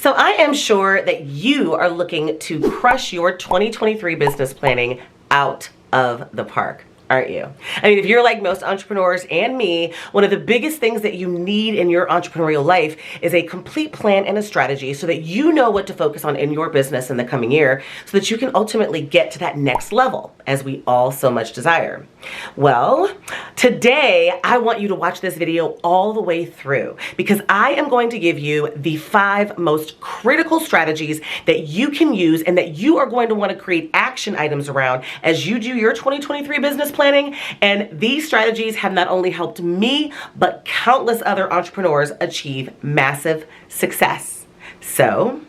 So I am sure that you are looking to crush your 2023 business planning out of the park, aren't you? I mean, if you're like most entrepreneurs and me, one of the biggest things that you need in your entrepreneurial life is a complete plan and a strategy so that you know what to focus on in your business in the coming year so that you can ultimately get to that next level, as we all so much desire. Well, today I want you to watch this video all the way through because I am going to give you the 5 most critical strategies that you can use and that you are going to want to create action items around as you do your 2023 business planning. And these strategies have not only helped me, but countless other entrepreneurs achieve massive success. So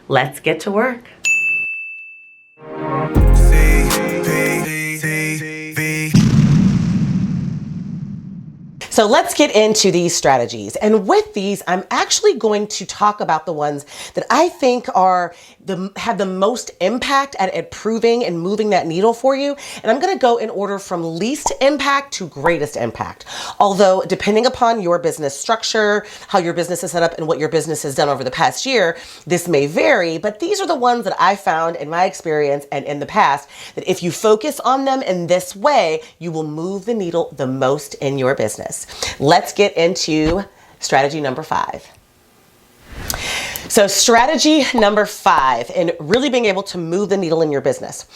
let's get to work. So let's get into these strategies. And with these, I'm actually going to talk about the ones that I think have the most impact at improving and moving that needle for you. And I'm going to go in order from least impact to greatest impact. Although depending upon your business structure, how your business is set up, and what your business has done over the past year, this may vary, but these are the ones that I found in my experience and in the past that if you focus on them in this way, you will move the needle the most in your business. Let's get into strategy number 5. So strategy number 5 in really being able to move the needle in your business.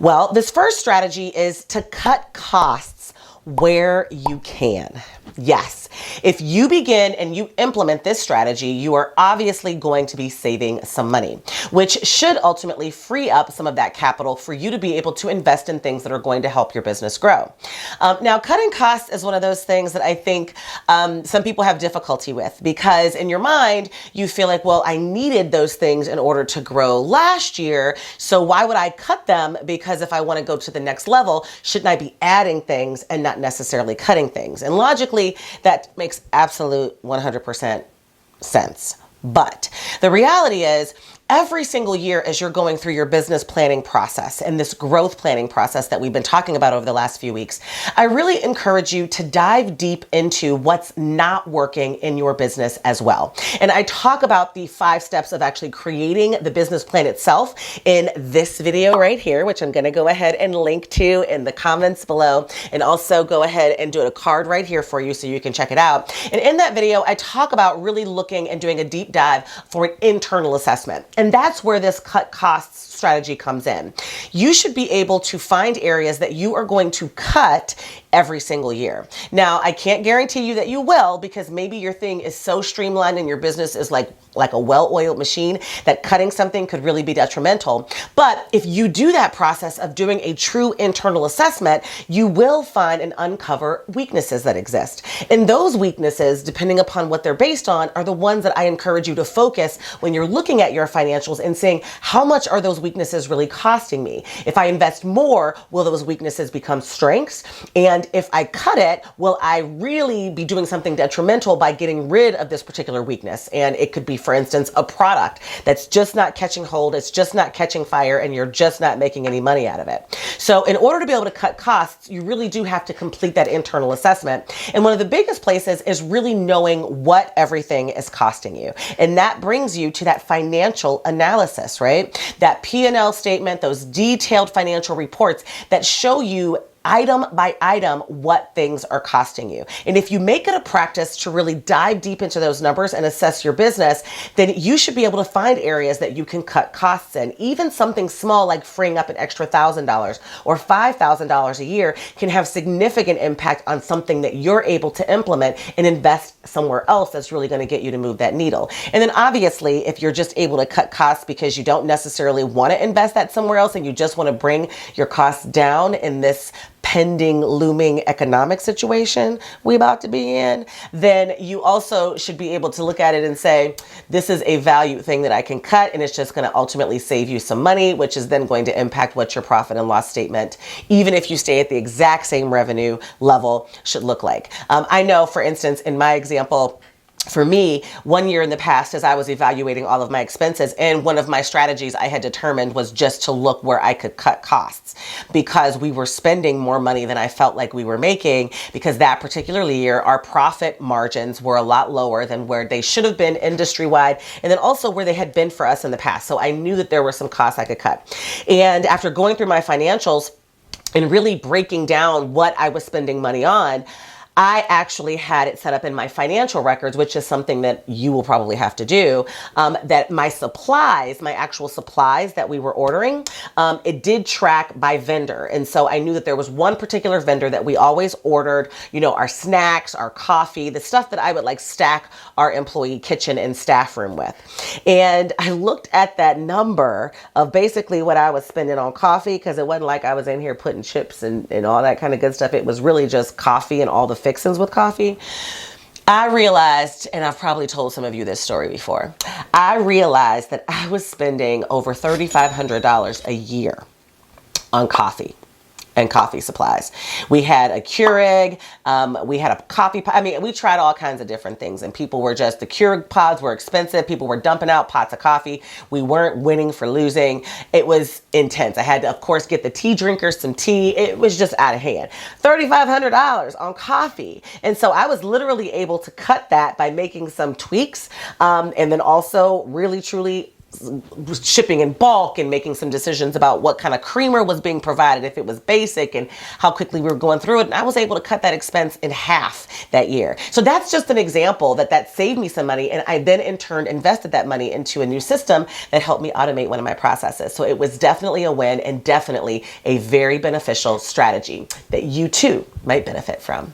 Well, this first strategy is to cut costs where you can. Yes, if you begin and you implement this strategy, you are obviously going to be saving some money, which should ultimately free up some of that capital for you to be able to invest in things that are going to help your business grow. Now, cutting costs is one of those things that I think some people have difficulty with because in your mind, you feel like, well, I needed those things in order to grow last year. So why would I cut them? Because if I want to go to the next level, shouldn't I be adding things and not necessarily cutting things? And logically, that makes absolute 100% sense. But the reality is, every single year as you're going through your business planning process and this growth planning process that we've been talking about over the last few weeks, I really encourage you to dive deep into what's not working in your business as well. And I talk about the 5 steps of actually creating the business plan itself in this video right here, which I'm going to go ahead and link to in the comments below, and also go ahead and do a card right here for you so you can check it out. And in that video, I talk about really looking and doing a deep dive for an internal assessment. And that's where this cut costs strategy comes in. You should be able to find areas that you are going to cut every single year. Now, I can't guarantee you that you will because maybe your thing is so streamlined and your business is like a well-oiled machine that cutting something could really be detrimental. But if you do that process of doing a true internal assessment, you will find and uncover weaknesses that exist. And those weaknesses, depending upon what they're based on, are the ones that I encourage you to focus when you're looking at your financials and saying, how much are those weaknesses really costing me? If I invest more, will those weaknesses become strengths? And if I cut it, will I really be doing something detrimental by getting rid of this particular weakness? And it could be, for instance, a product that's just not catching hold, it's just not catching fire, and you're just not making any money out of it. So in order to be able to cut costs, you really do have to complete that internal assessment. And one of the biggest places is really knowing what everything is costing you. And that brings you to that financial analysis, right? That P&L statement, those detailed financial reports that show you item by item what things are costing you. And if you make it a practice to really dive deep into those numbers and assess your business, then you should be able to find areas that you can cut costs in. Even something small like freeing up an extra $1,000 or $5,000 a year can have significant impact on something that you're able to implement and invest somewhere else that's really going to get you to move that needle. And then obviously, if you're just able to cut costs because you don't necessarily want to invest that somewhere else and you just want to bring your costs down in this pending, looming economic situation we about to be in, then you also should be able to look at it and say, this is a value thing that I can cut, and it's just going to ultimately save you some money, which is then going to impact what your profit and loss statement, even if you stay at the exact same revenue level, should look like. I know, for instance, in my example, for me, 1 year in the past, as I was evaluating all of my expenses, and one of my strategies I had determined was just to look where I could cut costs, because we were spending more money than I felt like we were making, because that particular year, our profit margins were a lot lower than where they should have been industry-wide, and then also where they had been for us in the past. So I knew that there were some costs I could cut. And after going through my financials and really breaking down what I was spending money on, I actually had it set up in my financial records, which is something that you will probably have to do, that my supplies, my actual supplies that we were ordering, it did track by vendor. And so I knew that there was one particular vendor that we always ordered, you know, our snacks, our coffee, the stuff that I would like stack our employee kitchen and staff room with. And I looked at that number of basically what I was spending on coffee, because it wasn't like I was in here putting chips and all that kind of good stuff. It was really just coffee and all the fixins with coffee. I realized, and I've probably told some of you this story before, I realized that I was spending over $3,500 a year on coffee and coffee supplies. We had a Keurig, we had a coffee pot. I mean, we tried all kinds of different things, and people were just, the Keurig pods were expensive. People were dumping out pots of coffee. We weren't winning for losing. It was intense. I had to, of course, get the tea drinkers some tea. It was just out of hand. $3,500 on coffee. And so I was literally able to cut that by making some tweaks, and then also really, truly shipping in bulk and making some decisions about what kind of creamer was being provided, if it was basic, and how quickly we were going through it. And I was able to cut that expense in half that year. So that's just an example that saved me some money. And I then in turn invested that money into a new system that helped me automate one of my processes. So it was definitely a win, and definitely a very beneficial strategy that you too might benefit from.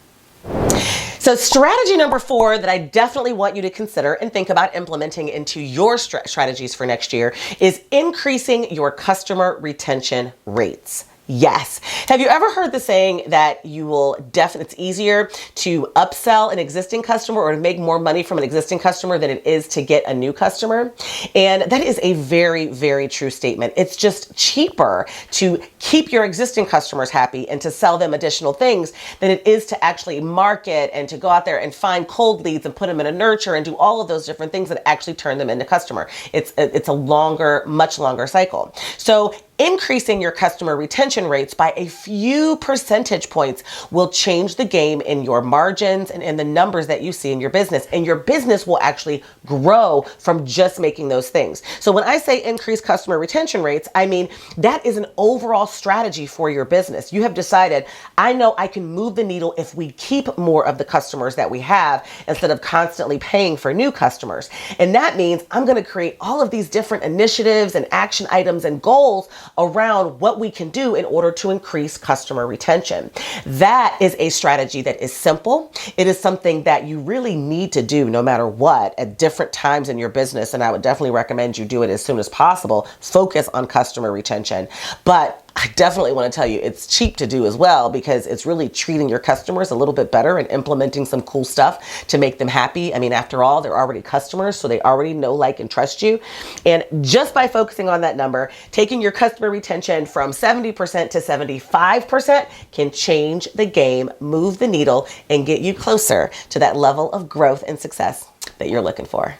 So strategy number 4 that I definitely want you to consider and think about implementing into your strategies for next year is increasing your customer retention rates. Yes. Have you ever heard the saying that you will it's easier to upsell an existing customer or to make more money from an existing customer than it is to get a new customer? And that is a very, very true statement. It's just cheaper to keep your existing customers happy and to sell them additional things than it is to actually market and to go out there and find cold leads and put them in a nurture and do all of those different things that actually turn them into customer. It's a longer, much longer cycle. So increasing your customer retention rates by a few percentage points will change the game in your margins and in the numbers that you see in your business. And your business will actually grow from just making those things. So when I say increase customer retention rates, I mean that is an overall strategy for your business. You have decided, I know I can move the needle if we keep more of the customers that we have instead of constantly paying for new customers. And that means I'm going to create all of these different initiatives and action items and goals around what we can do in order to increase customer retention. That is a strategy that is simple. It is something that you really need to do no matter what at different times in your business. And I would definitely recommend you do it as soon as possible. Focus on customer retention. But I definitely want to tell you it's cheap to do as well, because it's really treating your customers a little bit better and implementing some cool stuff to make them happy. I mean, after all, they're already customers, so they already know, like, and trust you. And just by focusing on that number, taking your customer retention from 70% to 75% can change the game, move the needle, and get you closer to that level of growth and success that you're looking for.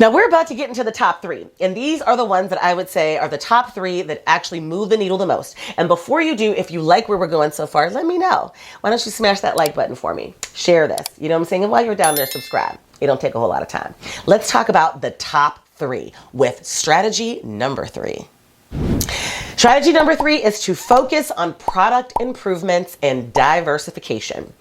Now we're about to get into the top 3, and these are the ones that I would say are the top 3 that actually move the needle the most. And before you do, if you like where we're going so far, let me know. Why don't you smash that like button for me? Share this. You know what I'm saying? And while you're down there, subscribe. It don't take a whole lot of time. Let's talk about the top 3 with strategy number 3. Strategy number 3 is to focus on product improvements and diversification.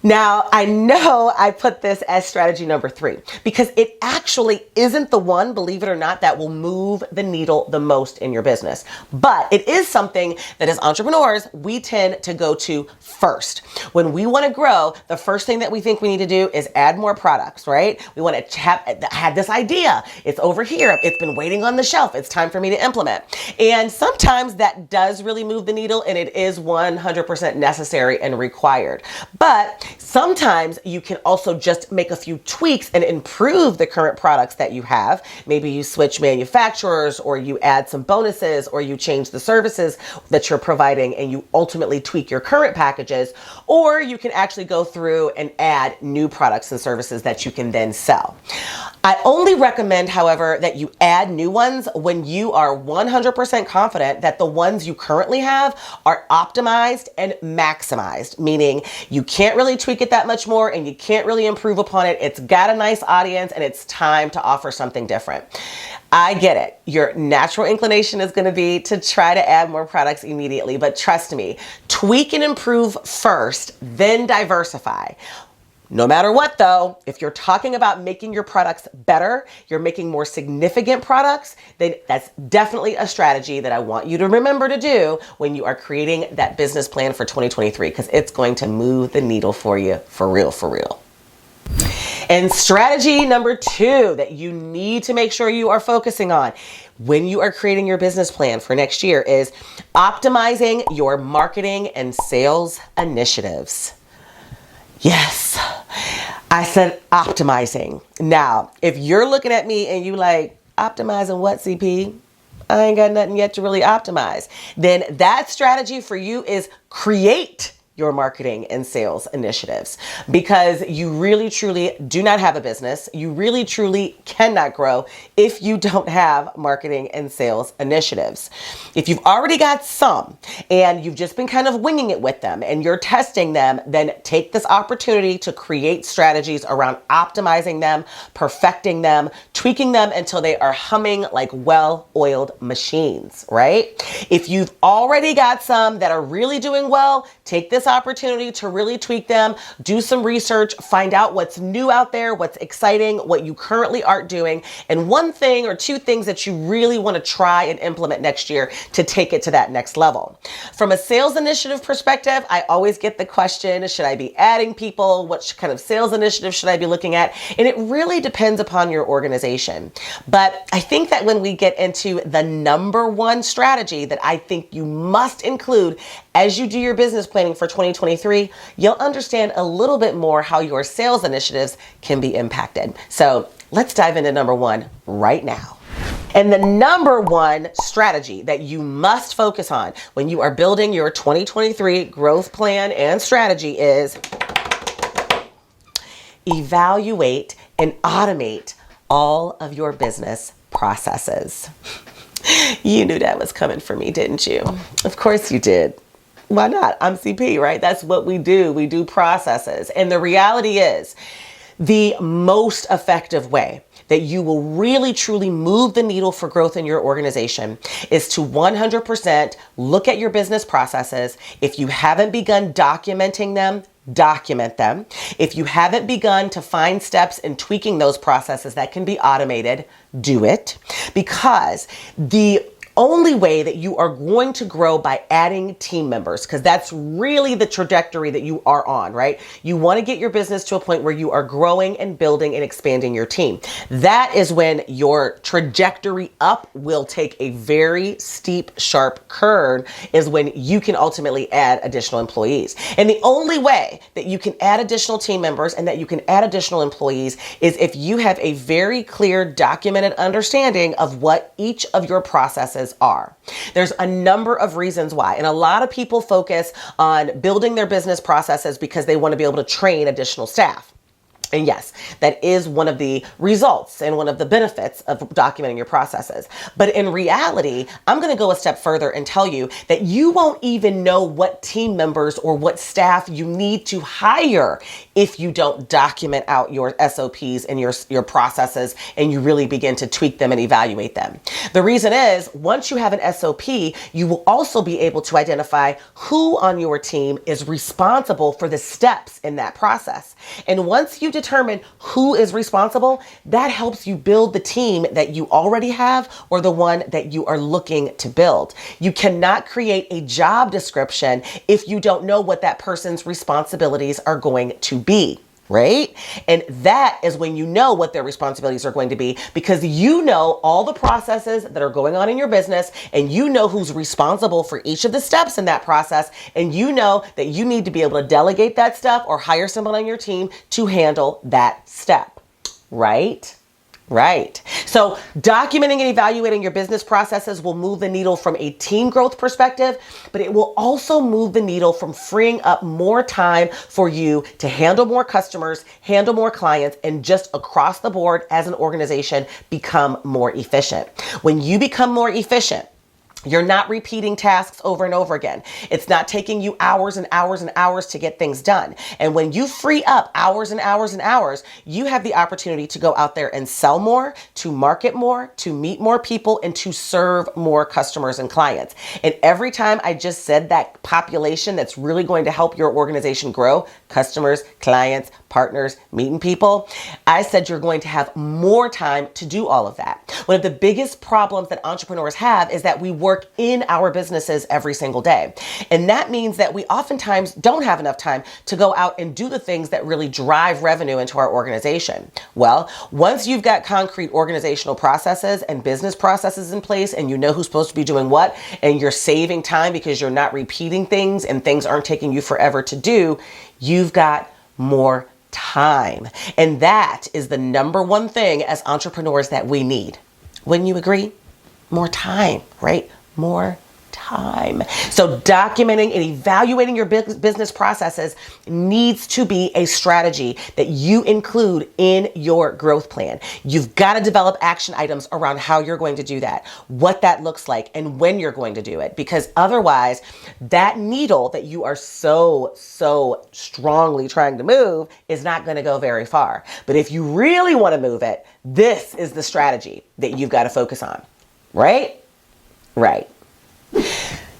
Now, I know I put this as strategy number 3 because it actually isn't the one, believe it or not, that will move the needle the most in your business. But it is something that as entrepreneurs, we tend to go to first. When we want to grow, the first thing that we think we need to do is add more products, right? We want to have this idea. It's over here. It's been waiting on the shelf. It's time for me to implement. And sometimes that does really move the needle, and it is 100% necessary and required. But Sometimes you can also just make a few tweaks and improve the current products that you have. Maybe you switch manufacturers, or you add some bonuses, or you change the services that you're providing and you ultimately tweak your current packages. Or you can actually go through and add new products and services that you can then sell. I only recommend, however, that you add new ones when you are 100% confident that the ones you currently have are optimized and maximized, meaning you can't really tweak it that much more and you can't really improve upon it. It's got a nice audience and it's time to offer something different. I get it. Your natural inclination is going to be to try to add more products immediately, but trust me, tweak and improve first, then diversify. No matter what though, if you're talking about making your products better, you're making more significant products, then that's definitely a strategy that I want you to remember to do when you are creating that business plan for 2023, because it's going to move the needle for you for real, for real. And strategy number 2 that you need to make sure you are focusing on when you are creating your business plan for next year is optimizing your marketing and sales initiatives. Yes, I said optimizing. Now, if you're looking at me and you like, optimizing what, CP? I ain't got nothing yet to really optimize. Then that strategy for you is create your marketing and sales initiatives, because you really truly do not have a business. You really truly cannot grow if you don't have marketing and sales initiatives. If you've already got some and you've just been kind of winging it with them and you're testing them, then take this opportunity to create strategies around optimizing them, perfecting them, tweaking them until they are humming like well-oiled machines, right? If you've already got some that are really doing well, take this opportunity to really tweak them, do some research, find out what's new out there, what's exciting, what you currently aren't doing, and one thing or two things that you really want to try and implement next year to take it to that next level. From a sales initiative perspective, I always get the question, should I be adding people? What kind of sales initiative should I be looking at? And it really depends upon your organization. But I think that when we get into the number one strategy that I think you must include as you do your business planning for 2023, you'll understand a little bit more how your sales initiatives can be impacted. So let's dive into number 1 right now. And the number 1 strategy that you must focus on when you are building your 2023 growth plan and strategy is evaluate and automate all of your business processes. You knew that was coming for me, didn't you? Of course you did. Why not? I'm CP, right? That's what we do. We do processes. And the reality is, the most effective way that you will really truly move the needle for growth in your organization is to 100% look at your business processes. If you haven't begun documenting them, document them. If you haven't begun to find steps in tweaking those processes that can be automated, do it. Because the only way that you are going to grow by adding team members, because that's really the trajectory that you are on, right? You want to get your business to a point where you are growing and building and expanding your team. That is when your trajectory up will take a very steep, sharp curve, is when you can ultimately add additional employees. And the only way that you can add additional team members and that you can add additional employees is if you have a very clear, documented understanding of what each of your processes are. There's a number of reasons why, and a lot of people focus on building their business processes because they want to be able to train additional staff. And yes, that is one of the results and one of the benefits of documenting your processes. But in reality, I'm going to go a step further and tell you that you won't even know what team members or what staff you need to hire if you don't document out your SOPs and your processes and you really begin to tweak them and evaluate them. The reason is, once you have an SOP, you will also be able to identify who on your team is responsible for the steps in that process. And once you determine who is responsible, that helps you build the team that you already have or the one that you are looking to build. You cannot create a job description if you don't know what that person's responsibilities are going to be. right? And that is when you know what their responsibilities are going to be, because you know all the processes that are going on in your business, and you know who's responsible for each of the steps in that process, and you know that you need to be able to delegate that stuff or hire someone on your team to handle that step, right? Right. So documenting and evaluating your business processes will move the needle from a team growth perspective, but it will also move the needle from freeing up more time for you to handle more customers, handle more clients, and just across the board as an organization become more efficient. When you become more efficient, you're not repeating tasks over and over again. It's not taking you hours and hours and hours to get things done. And when you free up hours and hours and hours, you have the opportunity to go out there and sell more, to market more, to meet more people, and to serve more customers and clients. And every time I just said that population that's really going to help your organization grow, customers, clients, partners, meeting people, I said you're going to have more time to do all of that. One of the biggest problems that entrepreneurs have is that we work in our businesses every single day. And that means that we oftentimes don't have enough time to go out and do the things that really drive revenue into our organization. Well, once you've got concrete organizational processes and business processes in place, and you know who's supposed to be doing what, and you're saving time because you're not repeating things and things aren't taking you forever to do, you've got more time. And that is the number one thing as entrepreneurs that we need. Wouldn't you agree? More time, right? More time. So documenting and evaluating your business processes needs to be a strategy that you include in your growth plan. You've got to develop action items around how you're going to do that, what that looks like, and when you're going to do it, because otherwise that needle that you are so strongly trying to move is not going to go very far. But if you really want to move it, this is the strategy that you've got to focus on, right? Right.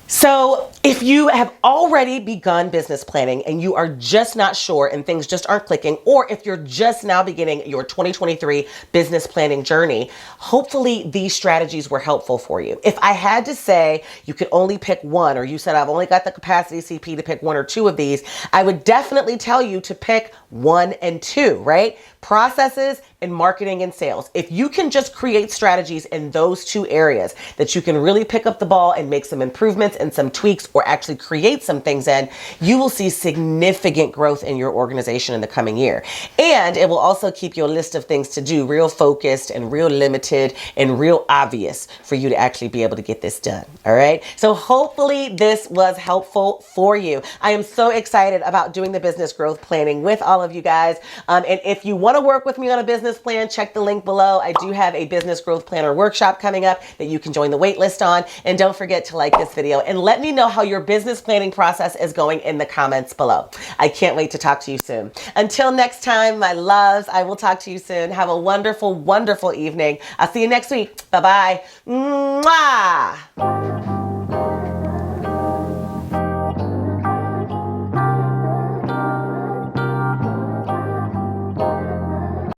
So if you have already begun business planning and you are just not sure and things just aren't clicking, or if you're just now beginning your 2023 business planning journey, hopefully these strategies were helpful for you. If I had to say you could only pick one, or you said I've only got the capacity CP to pick one or two of these, I would definitely tell you to pick 1 and 2, right? Processes and marketing and sales. If you can just create strategies in those 2 areas that you can really pick up the ball and make some improvements and some tweaks, or actually create some things in, you will see significant growth in your organization in the coming year. And it will also keep your list of things to do real focused and real limited and real obvious for you to actually be able to get this done. All right. So hopefully this was helpful for you. I am so excited about doing the business growth planning with all of you guys. And if you want to work with me on a business plan, check the link below. I do have a business growth planner workshop coming up that you can join the wait list on. And don't forget to like this video and let me know how your business planning process is going in the comments below. I can't wait to talk to you soon. Until next time, my loves, I will talk to you soon. Have a wonderful, wonderful evening. I'll see you next week. Bye-bye. Mwah!